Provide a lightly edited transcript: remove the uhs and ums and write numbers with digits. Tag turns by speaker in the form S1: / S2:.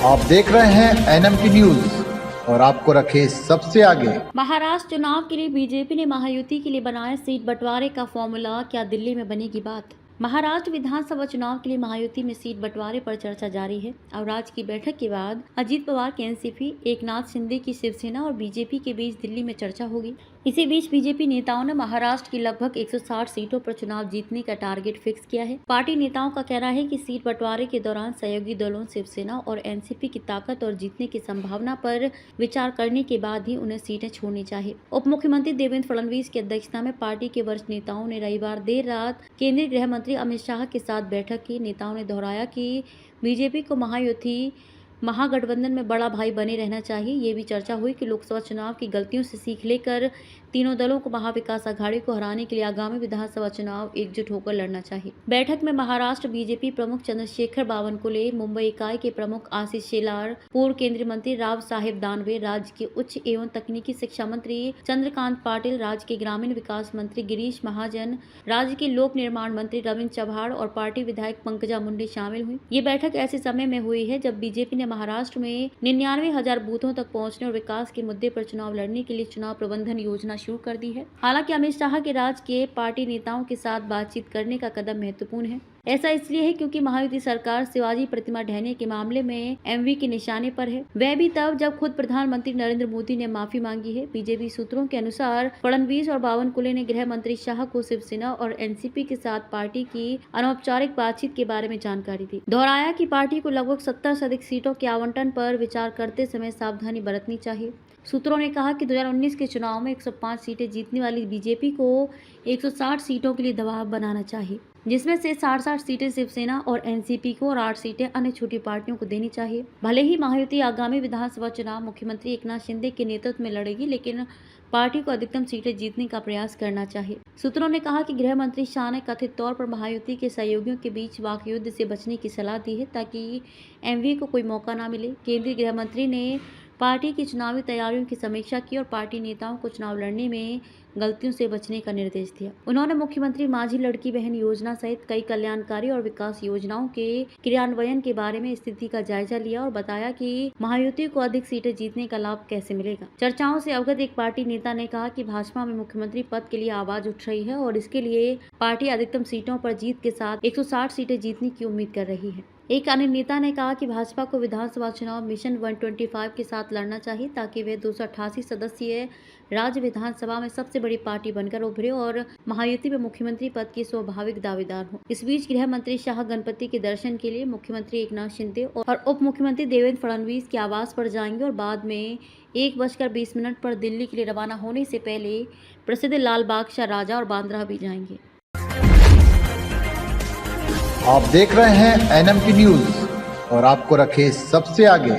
S1: आप देख रहे हैं एनएमटी न्यूज और आपको रखे सबसे आगे।
S2: महाराष्ट्र चुनाव के लिए बीजेपी ने महायुति के लिए बनाया सीट बंटवारे का फॉर्मूला, क्या दिल्ली में बनेगी बात। महाराष्ट्र विधानसभा चुनाव के लिए महायुति में सीट बंटवारे पर चर्चा जारी है और राज्य की बैठक के बाद अजीत पवार के एनसीपी, एकनाथ शिंदे की शिवसेना और बीजेपी के बीच दिल्ली में चर्चा होगी। इसी बीच बीजेपी नेताओं ने महाराष्ट्र की लगभग 160 सीटों पर चुनाव जीतने का टारगेट फिक्स किया है। पार्टी नेताओं का कहना है कि सीट बंटवारे के दौरान सहयोगी दलों शिवसेना और एनसीपी की ताकत और जीतने की संभावना पर विचार करने के बाद ही उन्हें सीटें छोड़नी चाहिए। उप मुख्यमंत्री देवेंद्र फडणवीस की अध्यक्षता में पार्टी के वरिष्ठ नेताओं ने रविवार देर रात केंद्रीय गृह मंत्री अमित शाह के साथ बैठक की। नेताओं ने दोहराया कि बीजेपी को महायुति महागठबंधन में बड़ा भाई बने रहना चाहिए। ये भी चर्चा हुई कि लोकसभा चुनाव की गलतियों से सीख लेकर तीनों दलों को महाविकास आघाड़ी को हराने के लिए आगामी विधानसभा चुनाव एकजुट होकर लड़ना चाहिए। बैठक में महाराष्ट्र बीजेपी प्रमुख चंद्रशेखर बावनकुले, मुंबई इकाई के प्रमुख आशीष शेलार, पूर्व केंद्रीय मंत्री राव साहेब दानवे, राज्य के उच्च एवं तकनीकी शिक्षा मंत्री चंद्रकांत पाटिल, राज्य के ग्रामीण विकास मंत्री गिरीश महाजन, राज्य के लोक निर्माण मंत्री रविंद्र चव्हाण और पार्टी विधायक पंकजा मुंडे शामिल हुई। ये बैठक ऐसे समय में हुई है जब बीजेपी ने महाराष्ट्र में 99,000 बूथों तक पहुंचने और विकास के मुद्दे पर चुनाव लड़ने के लिए चुनाव प्रबंधन योजना शुरू कर दी है। हालांकि अमित शाह के राज्य के पार्टी नेताओं के साथ बातचीत करने का कदम महत्वपूर्ण है। ऐसा इसलिए है क्योंकि महायुति सरकार शिवाजी प्रतिमा ढहने के मामले में एमवी के निशाने पर है, वह भी तब जब खुद प्रधानमंत्री नरेंद्र मोदी ने माफी मांगी है। बीजेपी सूत्रों के अनुसार फडणवीस और बावनकुले ने गृह मंत्री शाह को शिवसेना और एनसीपी के साथ पार्टी की अनौपचारिक बातचीत के बारे में जानकारी दी। दोहराया कि पार्टी को लगभग 70 से अधिक सीटों के आवंटन पर विचार करते समय सावधानी बरतनी चाहिए। सूत्रों ने कहा कि 2019 के चुनाव में 105 सीटें जीतने वाली बीजेपी को 160 सीटों के लिए दबाव बनाना चाहिए, जिसमें से 60 सीटें शिवसेना और एनसीपी को और 8 सीटें अन्य छोटी पार्टियों को देनी चाहिए। भले ही महायुति आगामी विधानसभा चुनाव मुख्यमंत्री एकनाथ शिंदे के नेतृत्व में लड़ेगी, लेकिन पार्टी को अधिकतम सीटें जीतने का प्रयास करना चाहिए। सूत्रों ने कहा कि गृह मंत्री शाह ने कथित तौर पर महायुति के सहयोगियों के बीच वाकयुद्ध से बचने की सलाह दी है ताकि एमवी को कोई मौका न मिले। केंद्रीय गृह मंत्री ने पार्टी की चुनावी तैयारियों की समीक्षा की और पार्टी नेताओं को चुनाव लड़ने में गलतियों से बचने का निर्देश दिया। उन्होंने मुख्यमंत्री माझी लड़की बहन योजना सहित कई कल्याणकारी और विकास योजनाओं के क्रियान्वयन के बारे में स्थिति का जायजा लिया और बताया कि महायुति को अधिक सीटें जीतने का लाभ कैसे मिलेगा। चर्चाओं से अवगत एक पार्टी नेता ने कहा कि भाजपा में मुख्यमंत्री पद के लिए आवाज उठ रही है और इसके लिए पार्टी अधिकतम सीटों पर जीत के साथ 160 सीटें जीतने की उम्मीद कर रही है। एक अन्य नेता ने कहा कि भाजपा को विधानसभा चुनाव मिशन 125 के साथ लड़ना चाहिए ताकि वे 288 सदस्यीय राज्य विधानसभा में सबसे बड़ी पार्टी बनकर उभरे और महायुति में मुख्यमंत्री पद की स्वाभाविक दावेदार हो। इस बीच गृह मंत्री शाह गणपति के दर्शन के लिए मुख्यमंत्री एकनाथ शिंदे और उप मुख्यमंत्री देवेंद्र फडणवीस के आवास पर जाएंगे और बाद में 1:20 पर दिल्ली के लिए रवाना होने से पहले प्रसिद्ध लाल बाग राजा और बांद्रा भी जाएंगे।
S1: आप देख रहे हैं एनएमटी न्यूज और आपको रखे सबसे आगे।